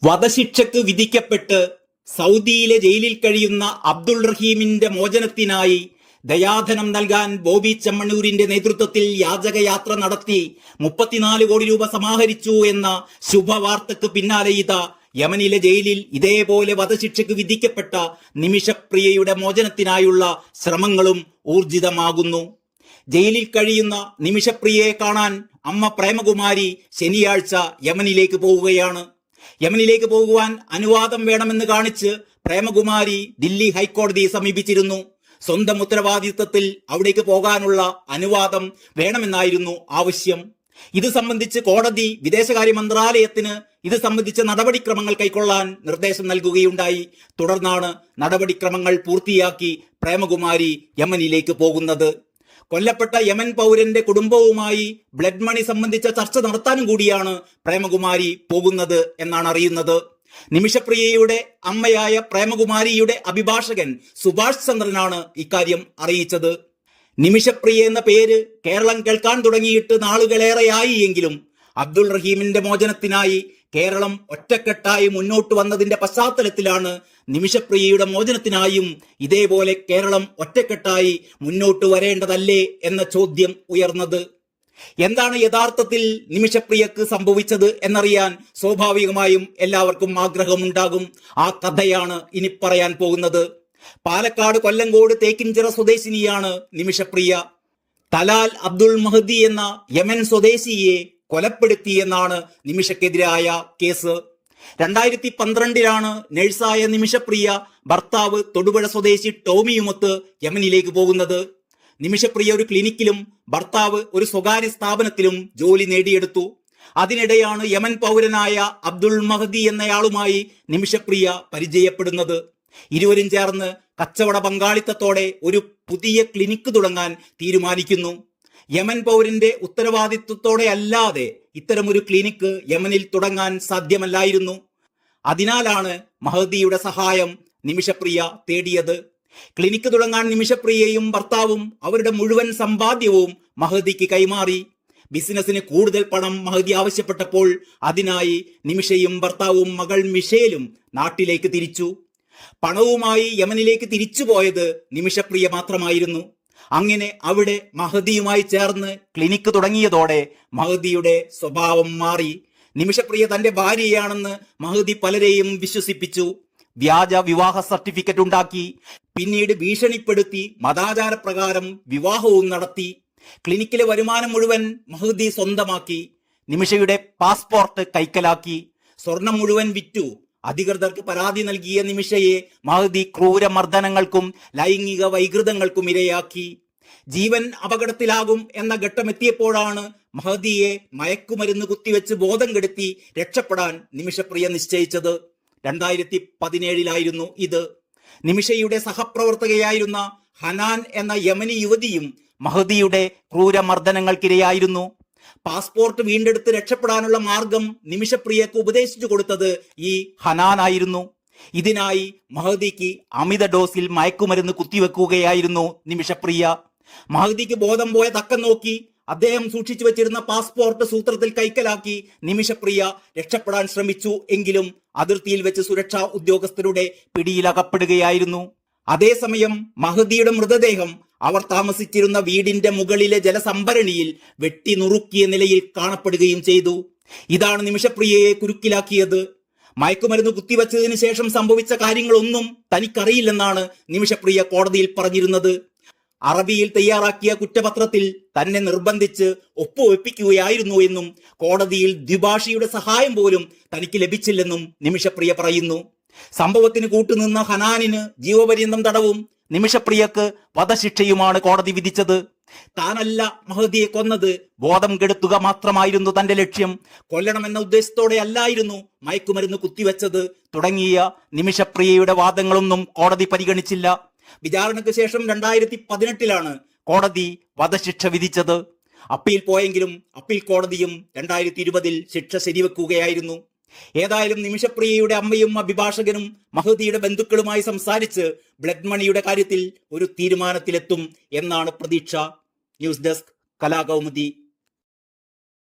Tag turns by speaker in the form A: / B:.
A: വധശിക്ഷക്ക് വിധിക്കപ്പെട്ട് സൗദിയിലെ ജയിലിൽ കഴിയുന്ന അബ്ദുൾ റഹീമിന്റെ മോചനത്തിനായി ദയാധനം നൽകാൻ ബോബി ചെമ്മണ്ണൂരിന്റെ നേതൃത്വത്തിൽ യാചകയാത്ര നടത്തി 34 കോടി രൂപ സമാഹരിച്ചു എന്ന ശുഭവാർത്തക്ക് പിന്നാലെ ഇതാ യമനിലെ ജയിലിൽ ഇതേപോലെ വധശിക്ഷക്ക് വിധിക്കപ്പെട്ട നിമിഷപ്രിയയുടെ മോചനത്തിനായുള്ള ശ്രമങ്ങളും ഊർജിതമാകുന്നു. ജയിലിൽ കഴിയുന്ന നിമിഷപ്രിയയെ കാണാൻ അമ്മ പ്രേമകുമാരി ശനിയാഴ്ച യമനിലേക്ക് പോവുകയാണ്. യമനിലേക്ക് പോകുവാൻ അനുവാദം വേണമെന്ന് കാണിച്ച് പ്രേമകുമാരി ദില്ലി ഹൈക്കോടതിയെ സമീപിച്ചിരുന്നു. സ്വന്തം ഉത്തരവാദിത്വത്തിൽ അവിടേക്ക് പോകാനുള്ള അനുവാദം വേണമെന്നായിരുന്നു ആവശ്യം. ഇത് സംബന്ധിച്ച് കോടതി വിദേശകാര്യ മന്ത്രാലയത്തിന് ഇത് സംബന്ധിച്ച നടപടിക്രമങ്ങൾ കൈക്കൊള്ളാൻ നിർദ്ദേശം നൽകുകയുണ്ടായി. തുടർന്നാണ് നടപടിക്രമങ്ങൾ പൂർത്തിയാക്കി പ്രേമകുമാരി യമനിലേക്ക് പോകുന്നത്. കൊല്ലപ്പെട്ട യമൻ പൗരന്റെ കുടുംബവുമായി ബ്ലഡ് മണി സംബന്ധിച്ച ചർച്ച നടത്താനും കൂടിയാണ് പ്രേമകുമാരി പോകുന്നത് എന്നാണ് അറിയുന്നത്. നിമിഷപ്രിയയുടെ അമ്മയായ പ്രേമകുമാരിയുടെ അഭിഭാഷകൻ സുഭാഷ് ചന്ദ്രനാണ് ഇക്കാര്യം അറിയിച്ചത്. നിമിഷപ്രിയ എന്ന പേര് കേരളം കേൾക്കാൻ തുടങ്ങിയിട്ട് നാളുകളേറെയായി എങ്കിലും അബ്ദുൾ റഹീമിന്റെ മോചനത്തിനായി കേരളം ഒറ്റക്കെട്ടായി മുന്നോട്ട് വന്നതിന്റെ പശ്ചാത്തലത്തിലാണ് നിമിഷപ്രിയയുടെ മോചനത്തിനായും ഇതേപോലെ കേരളം ഒറ്റക്കെട്ടായി മുന്നോട്ട് വരേണ്ടതല്ലേ എന്ന ചോദ്യം ഉയർന്നത്. എന്താണ് യഥാർത്ഥത്തിൽ നിമിഷപ്രിയക്ക് സംഭവിച്ചത് എന്നറിയാൻ സ്വാഭാവികമായും എല്ലാവർക്കും ആഗ്രഹമുണ്ടാകും. ആ കഥയാണ് ഇനി പറയാൻ പോകുന്നത്. പാലക്കാട് കൊല്ലങ്കോട് തേക്കിൻചിറ സ്വദേശിനിയാണ് നിമിഷപ്രിയ. തലാൽ അബ്ദുൾ മഹദി എന്ന യമൻ സ്വദേശിയെ കൊലപ്പെടുത്തിയെന്നാണ് നിമിഷക്കെതിരായ കേസ്. 2012 നഴ്സായ നിമിഷപ്രിയ ഭർത്താവ് തൊടുപുഴ സ്വദേശി ടോമിയുമൊത്ത് യമനിലേക്ക് പോകുന്നത്. നിമിഷപ്രിയ ഒരു ക്ലിനിക്കിലും ഭർത്താവ് ഒരു സ്വകാര്യ സ്ഥാപനത്തിലും ജോലി നേടിയെടുത്തു. അതിനിടെയാണ് യമൻ പൗരനായ അബ്ദുൾ മഹദി എന്നയാളുമായി നിമിഷപ്രിയ പരിചയപ്പെടുന്നത്. ഇരുവരും ചേർന്ന് കച്ചവട പങ്കാളിത്തത്തോടെ ഒരു പുതിയ ക്ലിനിക്ക് തുടങ്ങാൻ തീരുമാനിക്കുന്നു. യമൻ പൗരന്റെ ഉത്തരവാദിത്വത്തോടെ അല്ലാതെ ഇത്തരമൊരു ക്ലിനിക്ക് യമനിൽ തുടങ്ങാൻ സാധ്യമല്ലായിരുന്നു. അതിനാലാണ് മഹദിയുടെ സഹായം നിമിഷപ്രിയ തേടിയത്. ക്ലിനിക്ക് തുടങ്ങാൻ നിമിഷപ്രിയയും ഭർത്താവും അവരുടെ മുഴുവൻ സമ്പാദ്യവും മഹദിക്ക് കൈമാറി. ബിസിനസിന് കൂടുതൽ പണം മഹദി ആവശ്യപ്പെട്ടപ്പോൾ അതിനായി നിമിഷയും ഭർത്താവും മകൾ മിഷേലും നാട്ടിലേക്ക് തിരിച്ചു. പണവുമായി യമനിലേക്ക് തിരിച്ചുപോയത് നിമിഷപ്രിയ മാത്രമായിരുന്നു. അങ്ങനെ അവിടെ മഹദിയുമായി ചേർന്ന് ക്ലിനിക്ക് തുടങ്ങിയതോടെ മഹദിയുടെ സ്വഭാവം മാറി. നിമിഷപ്രിയ തന്റെ ഭാര്യയാണെന്ന് മഹദി പലരെയും വിശ്വസിപ്പിച്ചു. വ്യാജ വിവാഹ സർട്ടിഫിക്കറ്റ് ഉണ്ടാക്കി. പിന്നീട് ഭീഷണിപ്പെടുത്തി മതാചാരപ്രകാരം വിവാഹവും നടത്തി. ക്ലിനിക്കിലെ വരുമാനം മുഴുവൻ മഹദി സ്വന്തമാക്കി. നിമിഷയുടെ പാസ്പോർട്ട് കൈക്കലാക്കി. സ്വർണം മുഴുവൻ വിറ്റു. അധികൃതർക്ക് പരാതി നൽകിയ നിമിഷയെ മഹദി ക്രൂരമർദ്ദനങ്ങൾക്കും ലൈംഗിക വൈകൃതങ്ങൾക്കും ഇരയാക്കി. ജീവൻ അപകടത്തിലാകും എന്ന ഘട്ടമെത്തിയപ്പോഴാണ് മഹദിയെ മയക്കുമരുന്ന് കുത്തിവെച്ച് ബോധം കെടുത്തി രക്ഷപ്പെടാൻ നിമിഷപ്രിയ നിശ്ചയിച്ചത്. 2017 ഇത്. നിമിഷയുടെ സഹപ്രവർത്തകയായിരുന്ന ഹനാൻ എന്ന യമനി യുവതിയും മഹദിയുടെ ക്രൂരമർദ്ദനങ്ങൾക്കിരയായിരുന്നു. പാസ്പോർട്ട് വീണ്ടെടുത്ത് രക്ഷപ്പെടാനുള്ള മാർഗം നിമിഷപ്രിയക്ക് ഉപദേശിച്ചു കൊടുത്തത് ഈ ഹനാനായിരുന്നു. ഇതിനായി മഹദിക്ക് അമിത ഡോസിൽ മയക്കുമരുന്ന് കുത്തിവെക്കുകയായിരുന്നു നിമിഷപ്രിയ. മഹദിക്ക് ബോധം പോയ തക്കം നോക്കി അദ്ദേഹം സൂക്ഷിച്ചു വെച്ചിരുന്ന പാസ്പോർട്ട് സൂത്രത്തിൽ കൈക്കലാക്കി നിമിഷപ്രിയ രക്ഷപ്പെടാൻ ശ്രമിച്ചു. എങ്കിലും അതിർത്തിയിൽ വെച്ച് സുരക്ഷാ ഉദ്യോഗസ്ഥരുടെ പിടിയിലകപ്പെടുകയായിരുന്നു. അതേസമയം മഹദിയുടെ മൃതദേഹം അവർ താമസിച്ചിരുന്ന വീടിന്റെ മുകളിലെ ജലസംഭരണിയിൽ വെട്ടി നുറുക്കിയ നിലയിൽ കാണപ്പെടുകയും ചെയ്തു. ഇതാണ് നിമിഷപ്രിയയെ കുരുക്കിലാക്കിയത്. മയക്കുമരുന്ന് കുത്തിവെച്ചതിന് ശേഷം സംഭവിച്ച കാര്യങ്ങളൊന്നും തനിക്കറിയില്ലെന്നാണ് നിമിഷപ്രിയ കോടതിയിൽ പറഞ്ഞിരുന്നത്. അറബിയിൽ തയ്യാറാക്കിയ കുറ്റപത്രത്തിൽ തന്നെ നിർബന്ധിച്ച് ഒപ്പുവെപ്പിക്കുകയായിരുന്നു എന്നും കോടതിയിൽ ദ്വിഭാഷിയുടെ സഹായം പോലും തനിക്ക് ലഭിച്ചില്ലെന്നും നിമിഷപ്രിയ പറയുന്നു. സംഭവത്തിന് കൂട്ടുനിന്ന ഹനാനിന് ജീവപര്യന്തം തടവും നിമിഷപ്രിയക്ക് വധശിക്ഷയുമാണ് കോടതി വിധിച്ചത്. താനല്ല മഹദിയെ കൊന്നത്, ബോധം കെടുത്തുക മാത്രമായിരുന്നു തന്റെ ലക്ഷ്യം. കൊല്ലണമെന്ന ഉദ്ദേശത്തോടെ അല്ലായിരുന്നു മയക്കുമരുന്ന് കുത്തിവെച്ചത് തുടങ്ങിയ നിമിഷപ്രിയയുടെ വാദങ്ങളൊന്നും കോടതി പരിഗണിച്ചില്ല. വിചാരണയ്ക്ക് ശേഷം 2018 കോടതി വധശിക്ഷ വിധിച്ചത്. അപ്പീൽ പോയെങ്കിലും അപ്പീൽ കോടതിയും 2020 ശിക്ഷ ശരിവെക്കുകയായിരുന്നു. ഏതായാലും നിമിഷപ്രിയയുടെ അമ്മയും അഭിഭാഷകനും മഹദിയുടെ ബന്ധുക്കളുമായി സംസാരിച്ച് ബ്ലഡ് മണിയുടെ കാര്യത്തിൽ ഒരു തീരുമാനത്തിലെത്തും എന്നാണ് പ്രതീക്ഷ. News desk Kalakaumudi.